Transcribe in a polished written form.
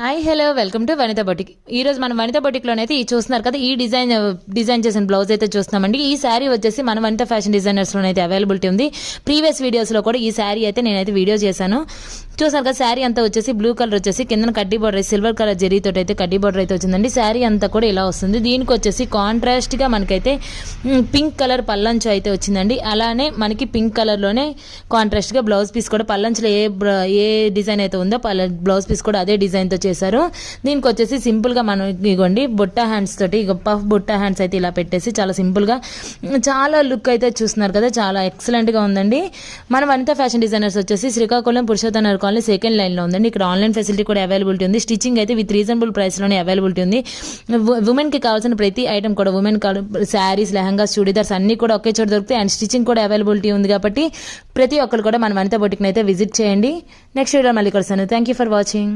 Hi hello welcome to Vanitha boutique. ఈ రోజు మనం వనిత బొటిక్లోనైతే ఈ చూస్తున్నారు కదా, ఈ డిజైన్ చేసిన బ్లౌజ్ అయితే చూస్తున్నామండి. ఈ శారీ వచ్చేసి మన వనిత ఫ్యాషన్ డిజైనర్స్లోనైతే అవైలబిలిటీ ఉంది. ప్రీవియస్ వీడియోస్లో కూడా ఈ శారీ అయితే నేనైతే వీడియో చేశాను. చూసారు కదా, శారీ అంతా వచ్చేసి బ్లూ కలర్ వచ్చేసి కింద కడ్డీ బార్డర్ సిల్వర్ కలర్ జరీతో అయితే కడ్డీ బార్డర్ అయితే వచ్చిందండి. శారీ అంతా కూడా ఇలా వస్తుంది. దీనికి వచ్చేసి కాంట్రాస్ట్గా మనకైతే పింక్ కలర్ పల్లంచు అయితే వచ్చిందండి. అలానే మనకి పింక్ కలర్లోనే కాంట్రాస్ట్గా బ్లౌజ్ పీస్ కూడా పల్లంచులో ఏ డిజైన్ అయితే ఉందో బ్లౌజ్ పీస్ కూడా అదే డిజైన్తో చేశారు. దీనికి వచ్చేసి సింపుల్గా మనం ఇగోండి బుట్ట హ్యాండ్స్ తోటి పఫ్ బుట్ట హ్యాండ్స్ అయితే ఇలా పెట్టేసి చాలా సింపుల్గా చాలా లుక్ అయితే చూస్తున్నారు కదా, చాలా ఎక్సలెంట్గా ఉందండి. మన వనిత ఫ్యాషన్ డిజైనర్స్ వచ్చేసి శ్రీకాకుళం పురుషోత్తమ కాలనీ సెకండ్ లైన్లో ఉందండి. ఇక్కడ ఆన్లైన్ ఫెసిలిటీ కూడా అవైలబిలిటీ ఉంది. స్టిచ్చింగ్ అయితే విత్ రీజనబుల్ ప్రైస్లోనే అవైలబిలిటీ ఉంది. ఉమెన్కి కావాల్సిన ప్రతి ఐటమ్ కూడా ఉమెన్ శారీస్, లెహంగాస్, చూడీదార్స్ అన్ని కూడా ఒకే చోట దొరుకుతాయి. అండ్ స్టిచ్చింగ్ కూడా అవైలబిలిటీ ఉంది కాబట్టి ప్రతి ఒక్కరు కూడా మన వనిత బొటిక్ని అయితే విజిట్ చేయండి. నెక్స్ట్ వీడియో మళ్ళీ కలుస్తాను. Thank you for watching.